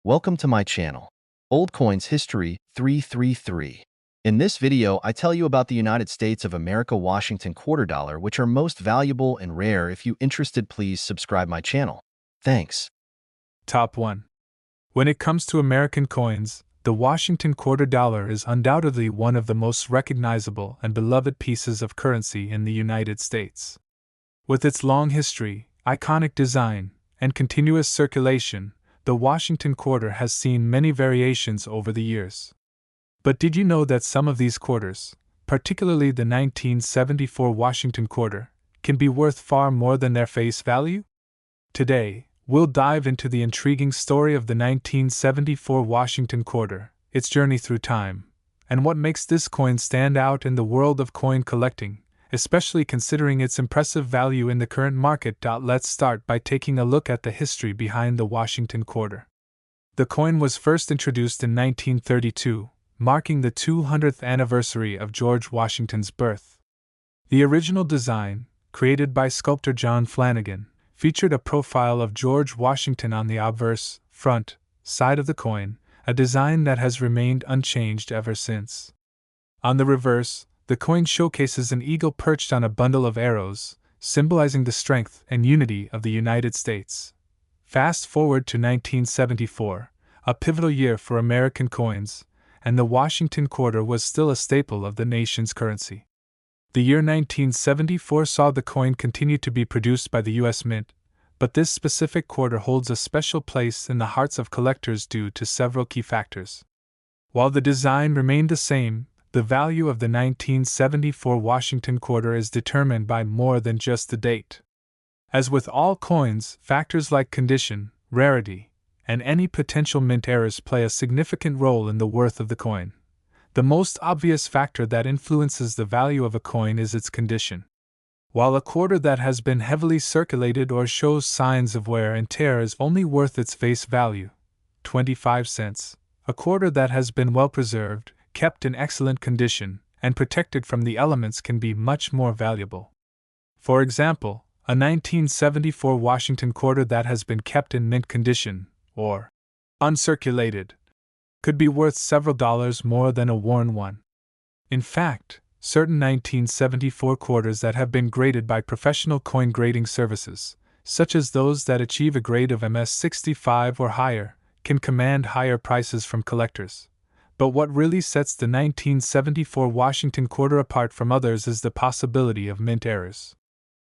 Welcome to my channel, Old Coins History 333. In this video, I tell you about the United States of America Washington quarter dollar, which are most valuable and rare. If you interested, please subscribe my channel. Thanks. Top 1. When it comes to American coins, the Washington quarter dollar is undoubtedly one of the most recognizable and beloved pieces of currency in the United States. With its long history, iconic design, and continuous circulation, the Washington quarter has seen many variations over the years. But did you know that some of these quarters, particularly the 1974 Washington quarter, can be worth far more than their face value? Today, we'll dive into the intriguing story of the 1974 Washington quarter, its journey through time, and what makes this coin stand out in the world of coin collecting, especially considering its impressive value in the current market. Let's start by taking a look at the history behind the Washington quarter. The coin was first introduced in 1932, marking the 200th anniversary of George Washington's birth. The original design, created by sculptor John Flanagan, featured a profile of George Washington on the obverse, front, side of the coin, a design that has remained unchanged ever since. On the reverse, the coin showcases an eagle perched on a bundle of arrows, symbolizing the strength and unity of the United States. Fast forward to 1974, a pivotal year for American coins, and the Washington quarter was still a staple of the nation's currency. The year 1974 saw the coin continue to be produced by the U.S. Mint, but this specific quarter holds a special place in the hearts of collectors due to several key factors. While the design remained the same, the value of the 1974 Washington quarter is determined by more than just the date. As with all coins, factors like condition, rarity, and any potential mint errors play a significant role in the worth of the coin. The most obvious factor that influences the value of a coin is its condition. While a quarter that has been heavily circulated or shows signs of wear and tear is only worth its face value, 25 cents, a quarter that has been well preserved, kept in excellent condition, and protected from the elements can be much more valuable. For example, a 1974 Washington quarter that has been kept in mint condition, or uncirculated, could be worth several dollars more than a worn one. In fact, certain 1974 quarters that have been graded by professional coin grading services, such as those that achieve a grade of MS65 or higher, can command higher prices from collectors. But what really sets the 1974 Washington quarter apart from others is the possibility of mint errors.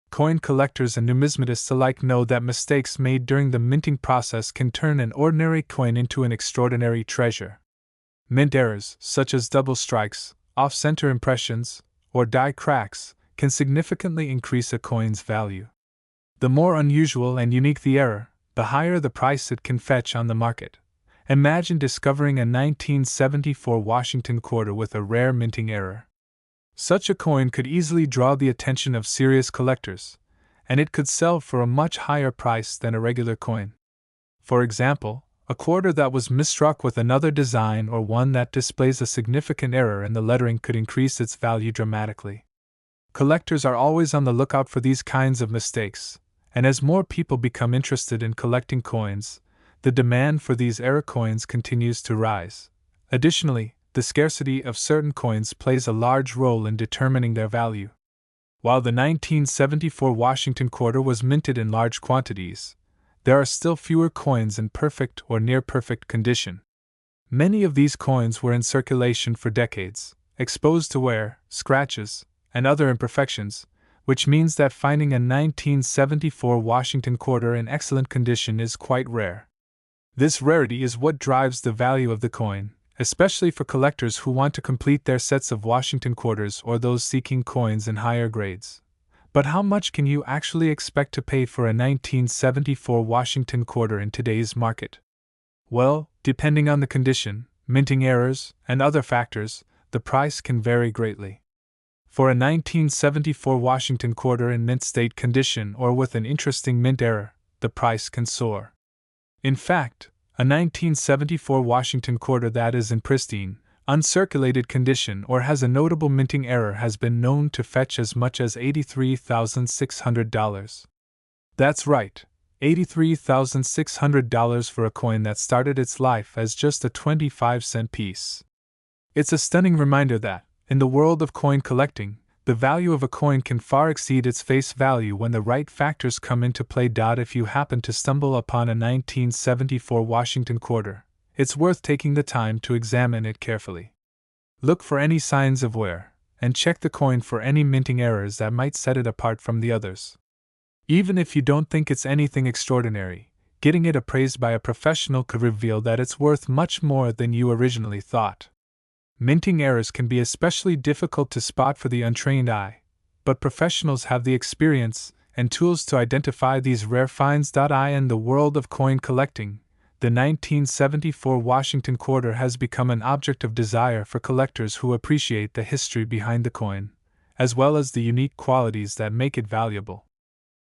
Coin collectors and numismatists alike know that mistakes made during the minting process can turn an ordinary coin into an extraordinary treasure. Mint errors, such as double strikes, off-center impressions, or die cracks, can significantly increase a coin's value. The more unusual and unique the error, the higher the price it can fetch on the market. Imagine discovering a 1974 Washington quarter with a rare minting error. Such a coin could easily draw the attention of serious collectors, and it could sell for a much higher price than a regular coin. For example, a quarter that was misstruck with another design or one that displays a significant error in the lettering could increase its value dramatically. Collectors are always on the lookout for these kinds of mistakes, and as more people become interested in collecting coins, the demand for these error coins continues to rise. Additionally, the scarcity of certain coins plays a large role in determining their value. While the 1974 Washington quarter was minted in large quantities, there are still fewer coins in perfect or near-perfect condition. Many of these coins were in circulation for decades, exposed to wear, scratches, and other imperfections, which means that finding a 1974 Washington quarter in excellent condition is quite rare. This rarity is what drives the value of the coin, especially for collectors who want to complete their sets of Washington quarters or those seeking coins in higher grades. But how much can you actually expect to pay for a 1974 Washington quarter in today's market? Well, depending on the condition, minting errors, and other factors, the price can vary greatly. For a 1974 Washington quarter in mint state condition or with an interesting mint error, the price can soar. In fact, a 1974 Washington quarter that is in pristine, uncirculated condition or has a notable minting error has been known to fetch as much as $83,600. That's right, $83,600 for a coin that started its life as just a 25-cent piece. It's a stunning reminder that, in the world of coin collecting, the value of a coin can far exceed its face value when the right factors come into play. If you happen to stumble upon a 1974 Washington quarter, it's worth taking the time to examine it carefully. Look for any signs of wear, and check the coin for any minting errors that might set it apart from the others. Even if you don't think it's anything extraordinary, getting it appraised by a professional could reveal that it's worth much more than you originally thought. Minting errors can be especially difficult to spot for the untrained eye, but professionals have the experience and tools to identify these rare finds. In the world of coin collecting, the 1974 Washington quarter has become an object of desire for collectors who appreciate the history behind the coin, as well as the unique qualities that make it valuable.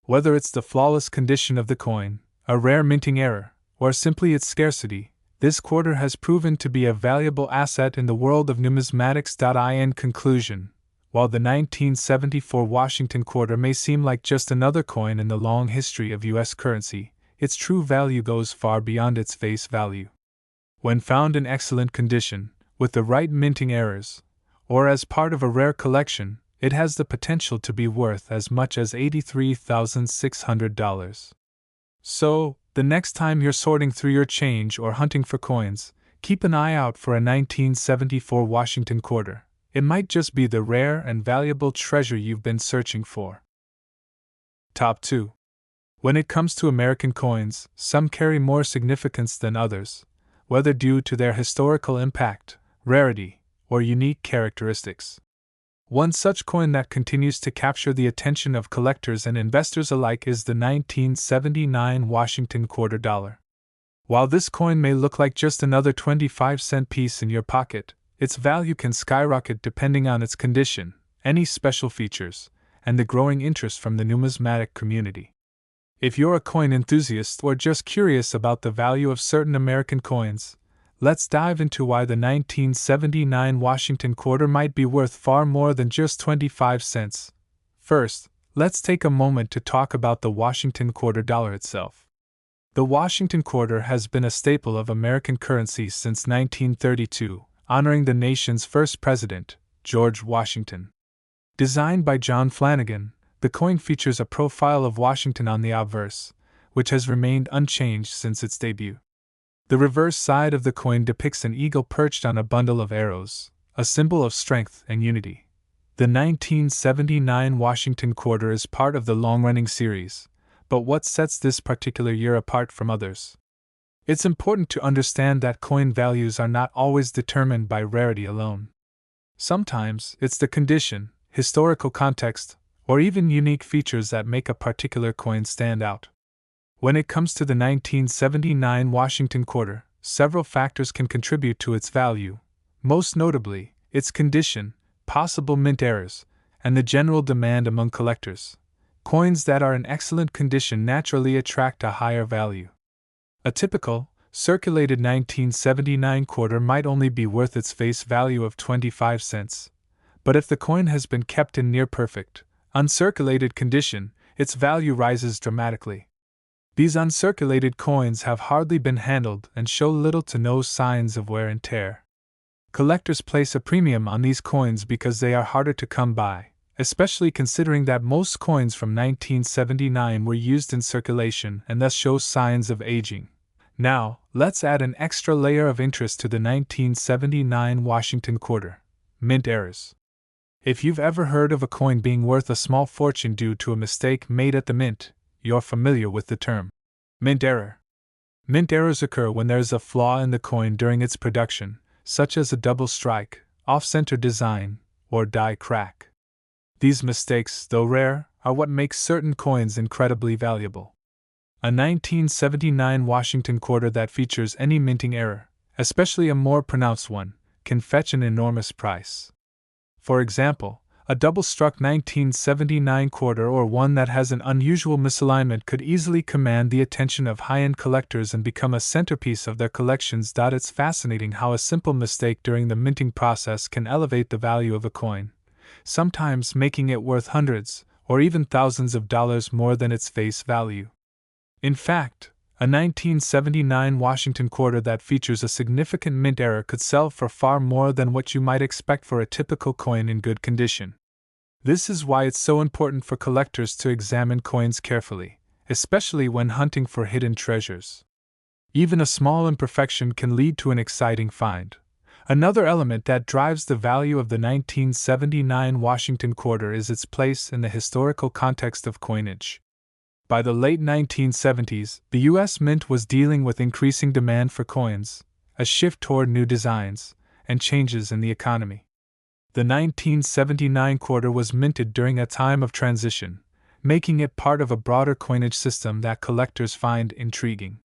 Whether it's the flawless condition of the coin, a rare minting error, or simply its scarcity, this quarter has proven to be a valuable asset in the world of numismatics. In conclusion, while the 1974 Washington quarter may seem like just another coin in the long history of U.S. currency, its true value goes far beyond its face value. When found in excellent condition, with the right minting errors, or as part of a rare collection, it has the potential to be worth as much as $83,600. So, the next time you're sorting through your change or hunting for coins, keep an eye out for a 1974 Washington quarter. It might just be the rare and valuable treasure you've been searching for. Top 2. When it comes to American coins, some carry more significance than others, whether due to their historical impact, rarity, or unique characteristics. One such coin that continues to capture the attention of collectors and investors alike is the 1979 Washington quarter dollar. While this coin may look like just another 25-cent piece in your pocket, its value can skyrocket depending on its condition, any special features, and the growing interest from the numismatic community. If you're a coin enthusiast or just curious about the value of certain American coins, let's dive into why the 1979 Washington quarter might be worth far more than just 25 cents. First, let's take a moment to talk about the Washington quarter dollar itself. The Washington quarter has been a staple of American currency since 1932, honoring the nation's first president, George Washington. Designed by John Flanagan, the coin features a profile of Washington on the obverse, which has remained unchanged since its debut. The reverse side of the coin depicts an eagle perched on a bundle of arrows, a symbol of strength and unity. The 1979 Washington quarter is part of the long-running series, but what sets this particular year apart from others? It's important to understand that coin values are not always determined by rarity alone. Sometimes it's the condition, historical context, or even unique features that make a particular coin stand out. When it comes to the 1979 Washington quarter, several factors can contribute to its value, most notably, its condition, possible mint errors, and the general demand among collectors. Coins that are in excellent condition naturally attract a higher value. A typical, circulated 1979 quarter might only be worth its face value of 25 cents, but if the coin has been kept in near-perfect, uncirculated condition, its value rises dramatically. These uncirculated coins have hardly been handled and show little to no signs of wear and tear. Collectors place a premium on these coins because they are harder to come by, especially considering that most coins from 1979 were used in circulation and thus show signs of aging. Now, let's add an extra layer of interest to the 1979 Washington quarter: mint errors. If you've ever heard of a coin being worth a small fortune due to a mistake made at the mint, you're familiar with the term mint error. Mint errors occur when there's a flaw in the coin during its production, such as a double strike, off-center design, or die crack. These mistakes, though rare, are what makes certain coins incredibly valuable. A 1979 Washington quarter that features any minting error, especially a more pronounced one, can fetch an enormous price. For example, a double-struck 1979 quarter or one that has an unusual misalignment could easily command the attention of high-end collectors and become a centerpiece of their collections. It's fascinating how a simple mistake during the minting process can elevate the value of a coin, sometimes making it worth hundreds or even thousands of dollars more than its face value. In fact, a 1979 Washington quarter that features a significant mint error could sell for far more than what you might expect for a typical coin in good condition. This is why it's so important for collectors to examine coins carefully, especially when hunting for hidden treasures. Even a small imperfection can lead to an exciting find. Another element that drives the value of the 1979 Washington quarter is its place in the historical context of coinage. By the late 1970s, the U.S. Mint was dealing with increasing demand for coins, a shift toward new designs, and changes in the economy. The 1979 quarter was minted during a time of transition, making it part of a broader coinage system that collectors find intriguing.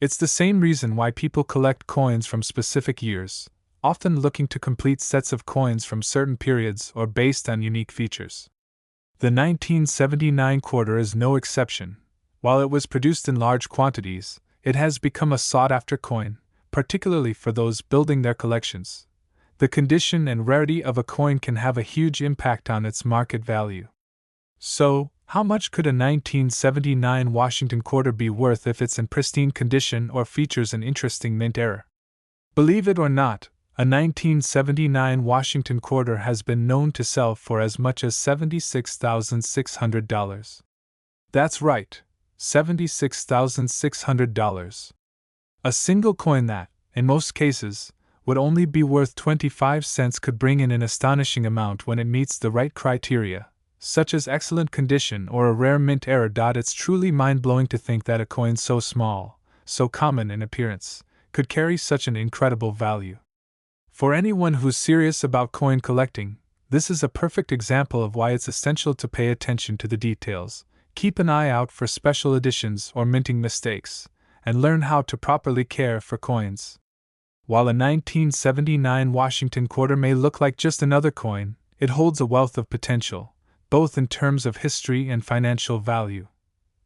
It's the same reason why people collect coins from specific years, often looking to complete sets of coins from certain periods or based on unique features. The 1979 quarter is no exception. While it was produced in large quantities, it has become a sought-after coin, particularly for those building their collections. The condition and rarity of a coin can have a huge impact on its market value. So, how much could a 1979 Washington quarter be worth if it's in pristine condition or features an interesting mint error? Believe it or not, a 1979 Washington quarter has been known to sell for as much as $76,600. That's right, $76,600. A single coin that, in most cases, would only be worth 25 cents could bring in an astonishing amount when it meets the right criteria, such as excellent condition or a rare mint error. It's truly mind-blowing to think that a coin so small, so common in appearance, could carry such an incredible value. For anyone who's serious about coin collecting, this is a perfect example of why it's essential to pay attention to the details, keep an eye out for special editions or minting mistakes, and learn how to properly care for coins. While a 1979 Washington quarter may look like just another coin, it holds a wealth of potential, both in terms of history and financial value.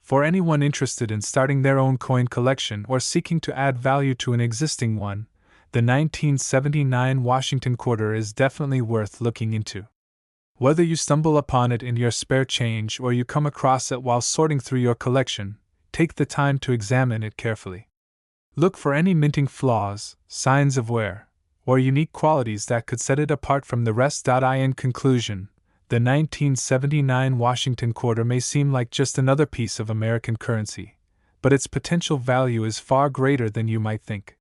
For anyone interested in starting their own coin collection or seeking to add value to an existing one, the 1979 Washington quarter is definitely worth looking into. Whether you stumble upon it in your spare change or you come across it while sorting through your collection, take the time to examine it carefully. Look for any minting flaws, signs of wear, or unique qualities that could set it apart from the rest. In conclusion, the 1979 Washington quarter may seem like just another piece of American currency, but its potential value is far greater than you might think.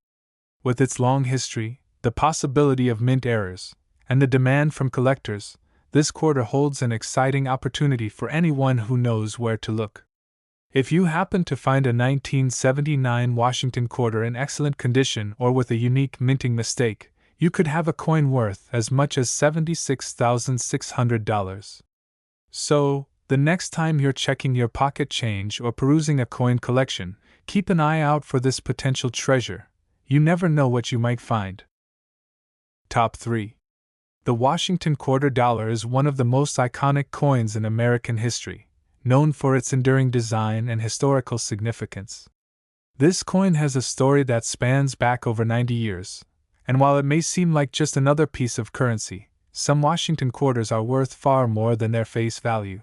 With its long history, the possibility of mint errors, and the demand from collectors, this quarter holds an exciting opportunity for anyone who knows where to look. If you happen to find a 1979 Washington quarter in excellent condition or with a unique minting mistake, you could have a coin worth as much as $76,600. So, the next time you're checking your pocket change or perusing a coin collection, keep an eye out for this potential treasure. You never know what you might find. Top 3. The Washington quarter dollar is one of the most iconic coins in American history, known for its enduring design and historical significance. This coin has a story that spans back over 90 years, and while it may seem like just another piece of currency, some Washington quarters are worth far more than their face value.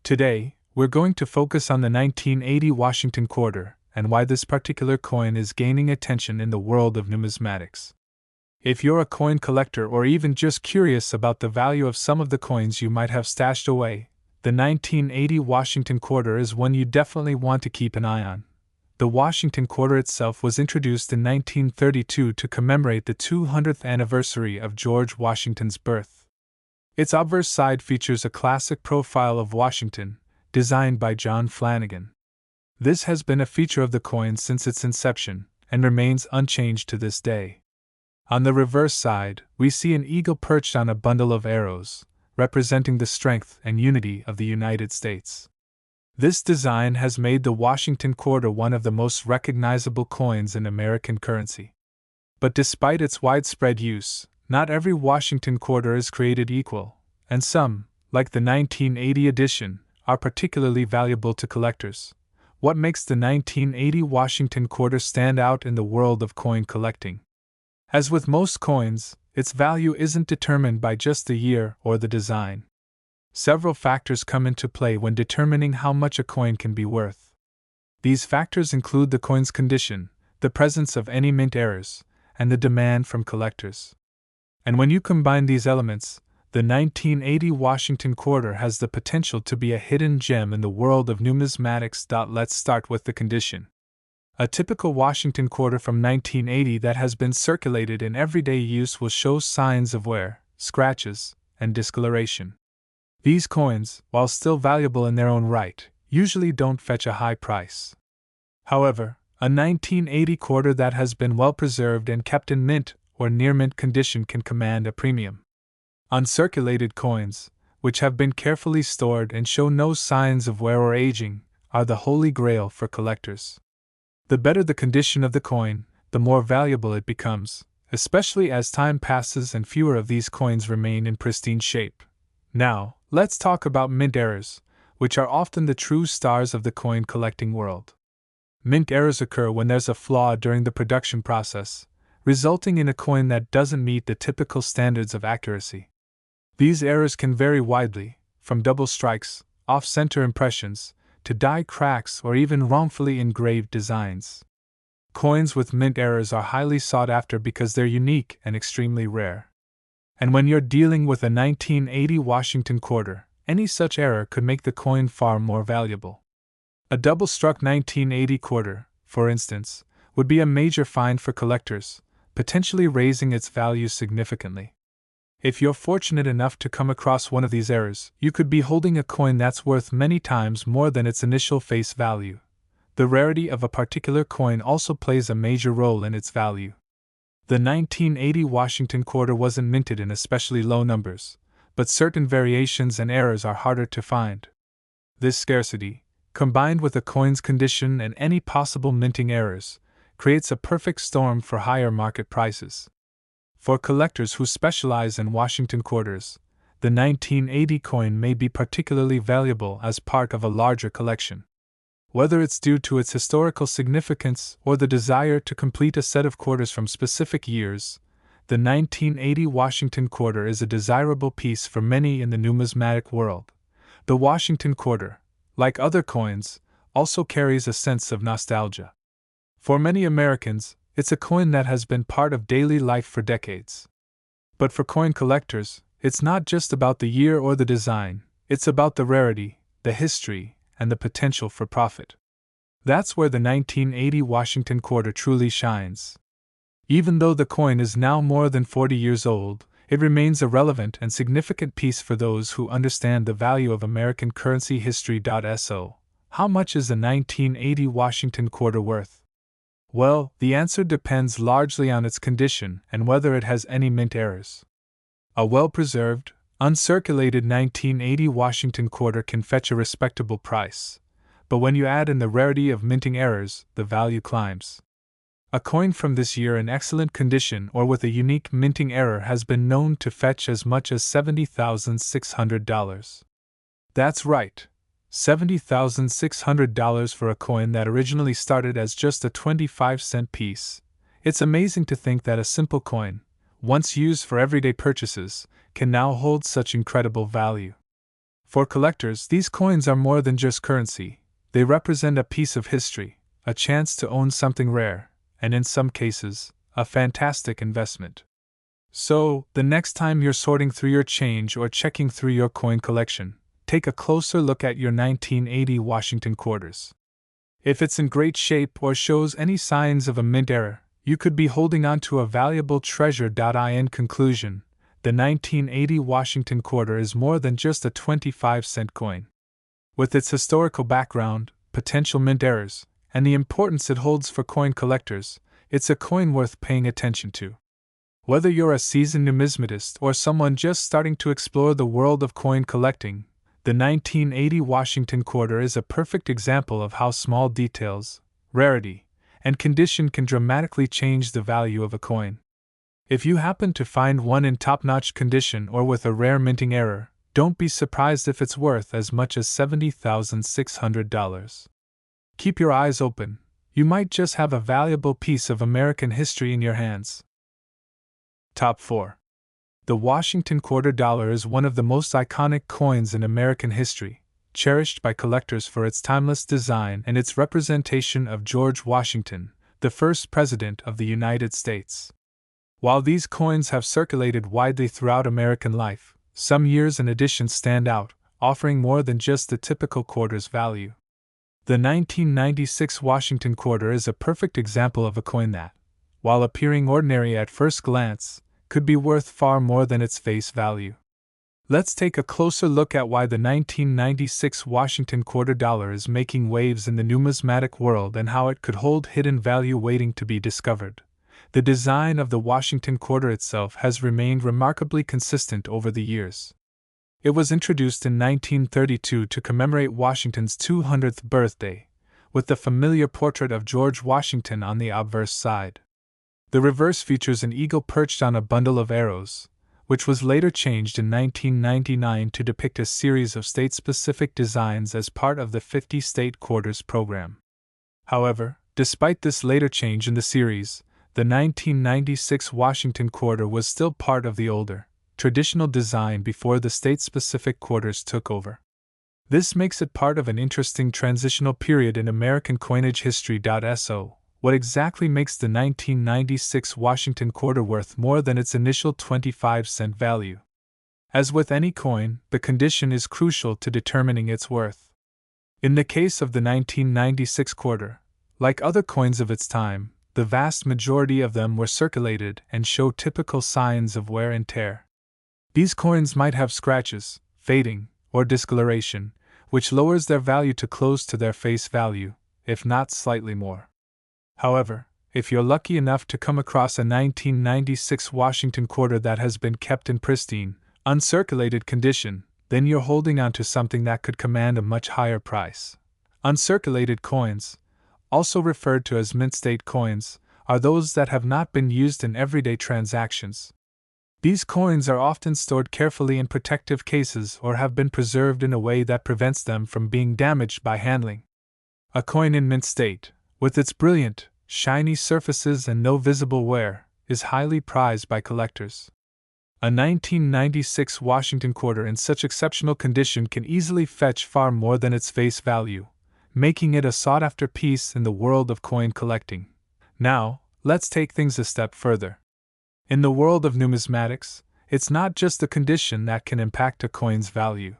Today, we're going to focus on the 1980 Washington quarter and why this particular coin is gaining attention in the world of numismatics. If you're a coin collector or even just curious about the value of some of the coins you might have stashed away, the 1980 Washington quarter is one you definitely want to keep an eye on. The Washington quarter itself was introduced in 1932 to commemorate the 200th anniversary of George Washington's birth. Its obverse side features a classic profile of Washington, designed by John Flanagan. This has been a feature of the coin since its inception, and remains unchanged to this day. On the reverse side, we see an eagle perched on a bundle of arrows, representing the strength and unity of the United States. This design has made the Washington quarter one of the most recognizable coins in American currency. But despite its widespread use, not every Washington quarter is created equal, and some, like the 1980 edition, are particularly valuable to collectors. What makes the 1980 Washington quarter stand out in the world of coin collecting? As with most coins, its value isn't determined by just the year or the design. Several factors come into play when determining how much a coin can be worth. These factors include the coin's condition, the presence of any mint errors, and the demand from collectors. And when you combine these elements, the 1980 Washington quarter has the potential to be a hidden gem in the world of numismatics. Let's start with the condition. A typical Washington quarter from 1980 that has been circulated in everyday use will show signs of wear, scratches, and discoloration. These coins, while still valuable in their own right, usually don't fetch a high price. However, a 1980 quarter that has been well preserved and kept in mint or near mint condition can command a premium. Uncirculated coins, which have been carefully stored and show no signs of wear or aging, are the holy grail for collectors. The better the condition of the coin, the more valuable it becomes, especially as time passes and fewer of these coins remain in pristine shape. Now, let's talk about mint errors, which are often the true stars of the coin collecting world. Mint errors occur when there's a flaw during the production process, resulting in a coin that doesn't meet the typical standards of accuracy. These errors can vary widely, from double strikes, off-center impressions, to die cracks or even wrongfully engraved designs. Coins with mint errors are highly sought after because they're unique and extremely rare. And when you're dealing with a 1980 Washington quarter, any such error could make the coin far more valuable. A double-struck 1980 quarter, for instance, would be a major find for collectors, potentially raising its value significantly. If you're fortunate enough to come across one of these errors, you could be holding a coin that's worth many times more than its initial face value. The rarity of a particular coin also plays a major role in its value. The 1980 Washington quarter wasn't minted in especially low numbers, but certain variations and errors are harder to find. This scarcity, combined with a coin's condition and any possible minting errors, creates a perfect storm for higher market prices. For collectors who specialize in Washington quarters, the 1980 coin may be particularly valuable as part of a larger collection. Whether it's due to its historical significance or the desire to complete a set of quarters from specific years, the 1980 Washington quarter is a desirable piece for many in the numismatic world. The Washington quarter, like other coins, also carries a sense of nostalgia. For many Americans, it's a coin that has been part of daily life for decades. But for coin collectors, it's not just about the year or the design, it's about the rarity, the history, and the potential for profit. That's where the 1980 Washington quarter truly shines. Even though the coin is now more than 40 years old, it remains a relevant and significant piece for those who understand the value of American currency history. So, how much is the 1980 Washington quarter worth? Well, the answer depends largely on its condition and whether it has any mint errors. A well-preserved, uncirculated 1980 Washington quarter can fetch a respectable price, but when you add in the rarity of minting errors, the value climbs. A coin from this year in excellent condition or with a unique minting error has been known to fetch as much as $70,600. That's right. $70,600 for a coin that originally started as just a 25-cent piece. It's amazing to think that a simple coin, once used for everyday purchases, can now hold such incredible value. For collectors, these coins are more than just currency. They represent a piece of history, a chance to own something rare, and in some cases, a fantastic investment. So, the next time you're sorting through your change or checking through your coin collection, take a closer look at your 1980 Washington quarters. If it's in great shape or shows any signs of a mint error, you could be holding on to a valuable treasure. In conclusion, the 1980 Washington quarter is more than just a 25-cent coin. With its historical background, potential mint errors, and the importance it holds for coin collectors, it's a coin worth paying attention to. Whether you're a seasoned numismatist or someone just starting to explore the world of coin collecting, the 1980 Washington quarter is a perfect example of how small details, rarity, and condition can dramatically change the value of a coin. If you happen to find one in top-notch condition or with a rare minting error, don't be surprised if it's worth as much as $70,600. Keep your eyes open. You might just have a valuable piece of American history in your hands. Top 4. The Washington quarter dollar is one of the most iconic coins in American history, cherished by collectors for its timeless design and its representation of George Washington, the first President of the United States. While these coins have circulated widely throughout American life, some years and editions stand out, offering more than just the typical quarter's value. The 1996 Washington quarter is a perfect example of a coin that, while appearing ordinary at first glance, could be worth far more than its face value. Let's take a closer look at why the 1996 Washington quarter dollar is making waves in the numismatic world and how it could hold hidden value waiting to be discovered. The design of the Washington quarter itself has remained remarkably consistent over the years. It was introduced in 1932 to commemorate Washington's 200th birthday, with the familiar portrait of George Washington on the obverse side. The reverse features an eagle perched on a bundle of arrows, which was later changed in 1999 to depict a series of state-specific designs as part of the 50 state quarters program. However, despite this later change in the series, the 1996 Washington quarter was still part of the older, traditional design before the state-specific quarters took over. This makes it part of an interesting transitional period in American coinage history. So, what exactly makes the 1996 Washington quarter worth more than its initial 25-cent value? As with any coin, the condition is crucial to determining its worth. In the case of the 1996 quarter, like other coins of its time, the vast majority of them were circulated and show typical signs of wear and tear. These coins might have scratches, fading, or discoloration, which lowers their value to close to their face value, if not slightly more. However, if you're lucky enough to come across a 1996 Washington quarter that has been kept in pristine, uncirculated condition, then you're holding on to something that could command a much higher price. Uncirculated coins, also referred to as mint state coins, are those that have not been used in everyday transactions. These coins are often stored carefully in protective cases or have been preserved in a way that prevents them from being damaged by handling. A coin in mint state, with its brilliant, shiny surfaces and no visible wear, is highly prized by collectors. A 1996 Washington quarter in such exceptional condition can easily fetch far more than its face value, making it a sought-after piece in the world of coin collecting. Now, let's take things a step further. In the world of numismatics, it's not just the condition that can impact a coin's value.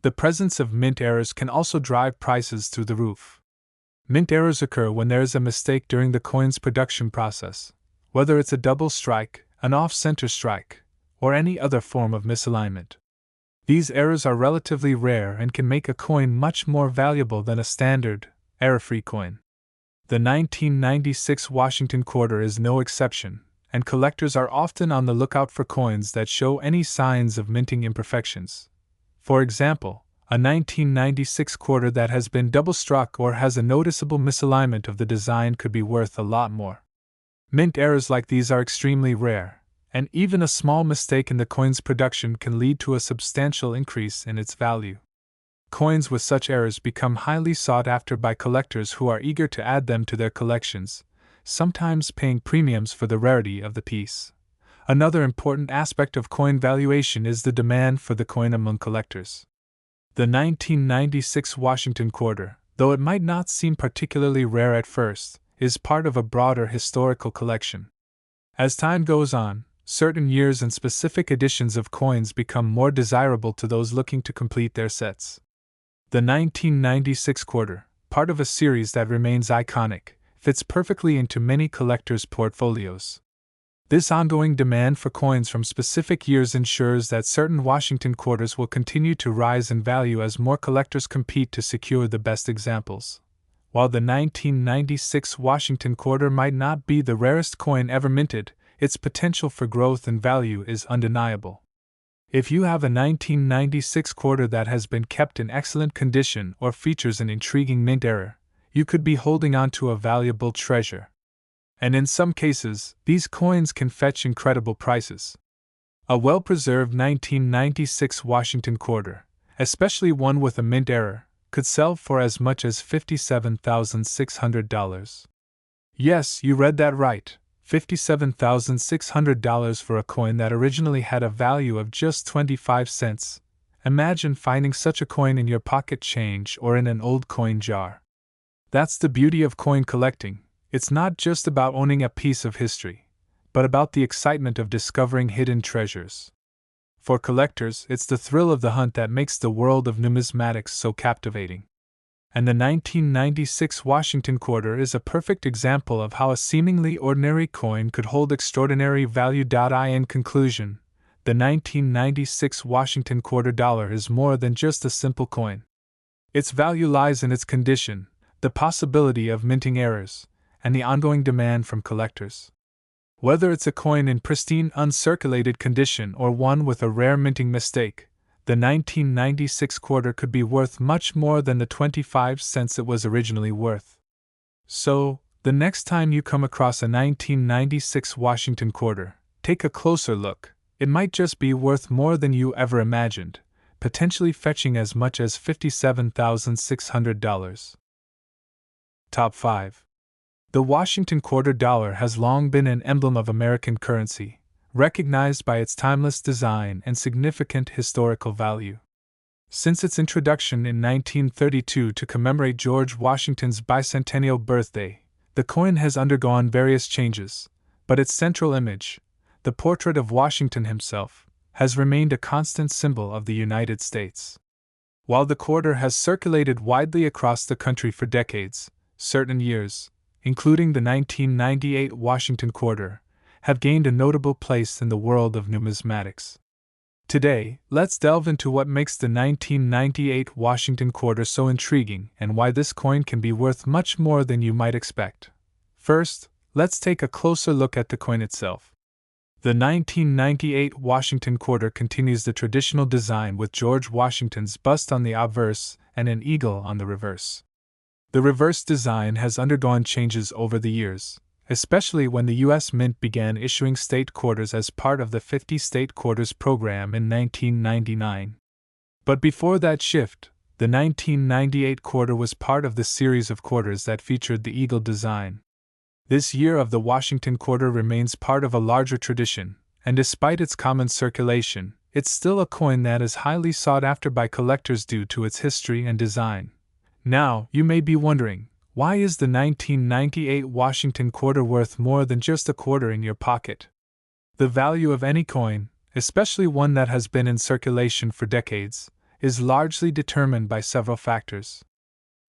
The presence of mint errors can also drive prices through the roof. Mint errors occur when there is a mistake during the coin's production process, whether it's a double strike, an off-center strike, or any other form of misalignment. These errors are relatively rare and can make a coin much more valuable than a standard, error-free coin. The 1996 Washington quarter is no exception, and collectors are often on the lookout for coins that show any signs of minting imperfections. For example, a 1996 quarter that has been double-struck or has a noticeable misalignment of the design could be worth a lot more. Mint errors like these are extremely rare, and even a small mistake in the coin's production can lead to a substantial increase in its value. Coins with such errors become highly sought after by collectors who are eager to add them to their collections, sometimes paying premiums for the rarity of the piece. Another important aspect of coin valuation is the demand for the coin among collectors. The 1996 Washington quarter, though it might not seem particularly rare at first, is part of a broader historical collection. As time goes on, certain years and specific editions of coins become more desirable to those looking to complete their sets. The 1996 quarter, part of a series that remains iconic, fits perfectly into many collectors' portfolios. This ongoing demand for coins from specific years ensures that certain Washington quarters will continue to rise in value as more collectors compete to secure the best examples. While the 1996 Washington quarter might not be the rarest coin ever minted, its potential for growth and value is undeniable. If you have a 1996 quarter that has been kept in excellent condition or features an intriguing mint error, you could be holding on to a valuable treasure. And in some cases, these coins can fetch incredible prices. A well-preserved 1996 Washington quarter, especially one with a mint error, could sell for as much as $57,600. Yes, you read that right. $57,600 for a coin that originally had a value of just 25 cents, Imagine finding such a coin in your pocket change or in an old coin jar. That's the beauty of coin collecting. It's not just about owning a piece of history, but about the excitement of discovering hidden treasures. For collectors, it's the thrill of the hunt that makes the world of numismatics so captivating. And the 1996 Washington quarter is a perfect example of how a seemingly ordinary coin could hold extraordinary value. In conclusion, the 1996 Washington quarter dollar is more than just a simple coin. Its value lies in its condition, the possibility of minting errors, and the ongoing demand from collectors. Whether it's a coin in pristine uncirculated condition or one with a rare minting mistake, the 1996 quarter could be worth much more than the 25 cents it was originally worth. So, the next time you come across a 1996 Washington quarter, take a closer look. It might just be worth more than you ever imagined, potentially fetching as much as $57,600. Top 5. The Washington quarter dollar has long been an emblem of American currency, recognized by its timeless design and significant historical value. Since its introduction in 1932 to commemorate George Washington's bicentennial birthday, the coin has undergone various changes, but its central image, the portrait of Washington himself, has remained a constant symbol of the United States. While the quarter has circulated widely across the country for decades, certain years, including the 1998 Washington quarter, have gained a notable place in the world of numismatics. Today, let's delve into what makes the 1998 Washington quarter so intriguing and why this coin can be worth much more than you might expect. First, let's take a closer look at the coin itself. The 1998 Washington quarter continues the traditional design with George Washington's bust on the obverse and an eagle on the reverse. The reverse design has undergone changes over the years, especially when the U.S. Mint began issuing state quarters as part of the 50 state quarters program in 1999. But before that shift, the 1998 quarter was part of the series of quarters that featured the eagle design. This year of the Washington quarter remains part of a larger tradition, and despite its common circulation, it's still a coin that is highly sought after by collectors due to its history and design. Now, you may be wondering, why is the 1998 Washington quarter worth more than just a quarter in your pocket? The value of any coin, especially one that has been in circulation for decades, is largely determined by several factors.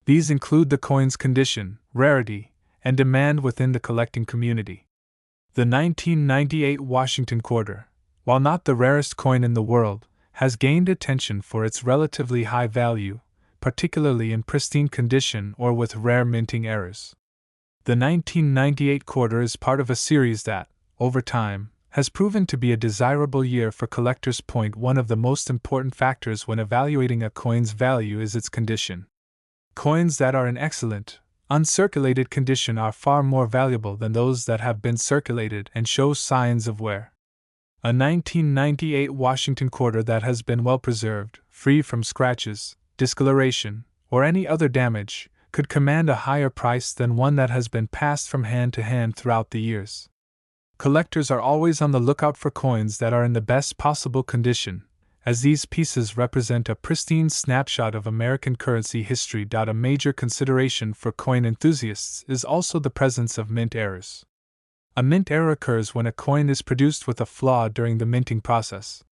These include the coin's condition, rarity, and demand within the collecting community. The 1998 Washington quarter, while not the rarest coin in the world, has gained attention for its relatively high value, particularly in pristine condition or with rare minting errors. The 1998 quarter is part of a series that, over time, has proven to be a desirable year for collectors. One of the most important factors when evaluating a coin's value is its condition. Coins that are in excellent, uncirculated condition are far more valuable than those that have been circulated and show signs of wear. A 1998 Washington quarter that has been well preserved, free from scratches, discoloration, or any other damage, could command a higher price than one that has been passed from hand to hand throughout the years. Collectors are always on the lookout for coins that are in the best possible condition, as these pieces represent a pristine snapshot of American currency history. A major consideration for coin enthusiasts is also the presence of mint errors. A mint error occurs when a coin is produced with a flaw during the minting process.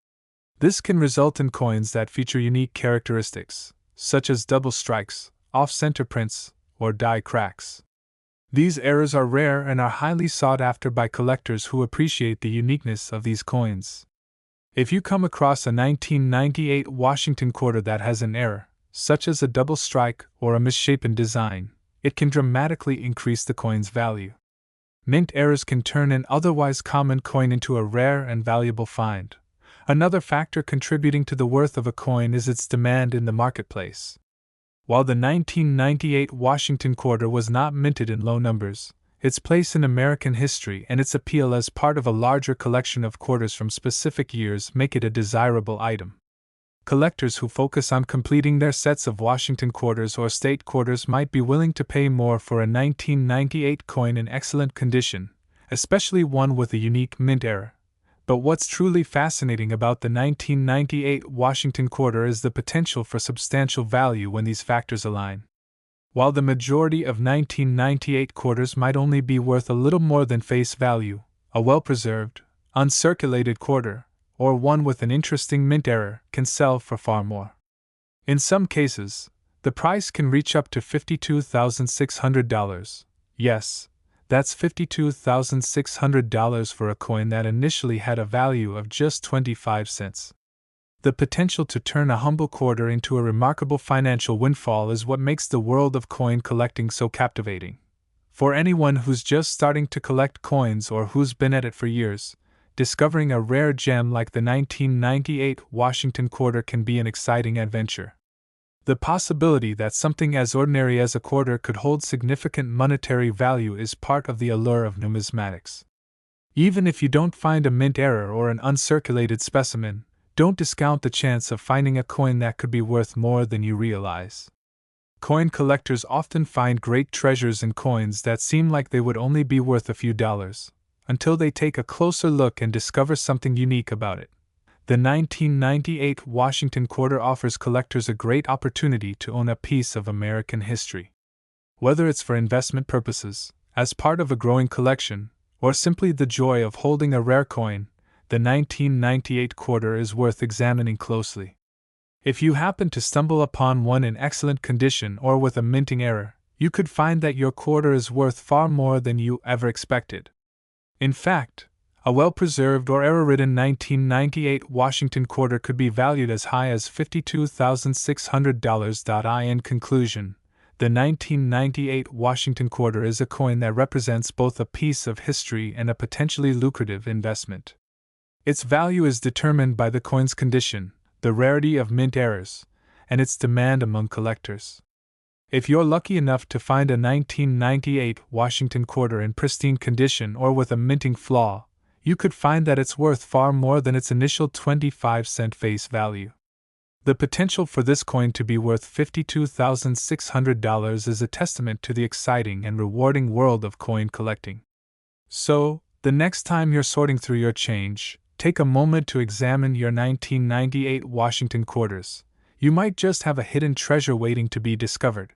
This can result in coins that feature unique characteristics, such as double strikes, off-center prints, or die cracks. These errors are rare and are highly sought after by collectors who appreciate the uniqueness of these coins. If you come across a 1998 Washington quarter that has an error, such as a double strike or a misshapen design, it can dramatically increase the coin's value. Mint errors can turn an otherwise common coin into a rare and valuable find. Another factor contributing to the worth of a coin is its demand in the marketplace. While the 1998 Washington quarter was not minted in low numbers, its place in American history and its appeal as part of a larger collection of quarters from specific years make it a desirable item. Collectors who focus on completing their sets of Washington quarters or state quarters might be willing to pay more for a 1998 coin in excellent condition, especially one with a unique mint error. But what's truly fascinating about the 1998 Washington quarter is the potential for substantial value when these factors align. While the majority of 1998 quarters might only be worth a little more than face value, a well-preserved, uncirculated quarter, or one with an interesting mint error, can sell for far more. In some cases, the price can reach up to $52,600. Yes, that's $52,600 for a coin that initially had a value of just 25 cents. The potential to turn a humble quarter into a remarkable financial windfall is what makes the world of coin collecting so captivating. For anyone who's just starting to collect coins or who's been at it for years, discovering a rare gem like the 1998 Washington quarter can be an exciting adventure. The possibility that something as ordinary as a quarter could hold significant monetary value is part of the allure of numismatics. Even if you don't find a mint error or an uncirculated specimen, don't discount the chance of finding a coin that could be worth more than you realize. Coin collectors often find great treasures in coins that seem like they would only be worth a few dollars, until they take a closer look and discover something unique about it. The 1998 Washington quarter offers collectors a great opportunity to own a piece of American history. Whether it's for investment purposes, as part of a growing collection, or simply the joy of holding a rare coin, the 1998 quarter is worth examining closely. If you happen to stumble upon one in excellent condition or with a minting error, you could find that your quarter is worth far more than you ever expected. In fact, a well-preserved or error-ridden 1998 Washington quarter could be valued as high as $52,600. In conclusion, the 1998 Washington quarter is a coin that represents both a piece of history and a potentially lucrative investment. Its value is determined by the coin's condition, the rarity of mint errors, and its demand among collectors. If you're lucky enough to find a 1998 Washington quarter in pristine condition or with a minting flaw, you could find that it's worth far more than its initial 25-cent face value. The potential for this coin to be worth $52,600 is a testament to the exciting and rewarding world of coin collecting. So, the next time you're sorting through your change, take a moment to examine your 1998 Washington quarters. You might just have a hidden treasure waiting to be discovered.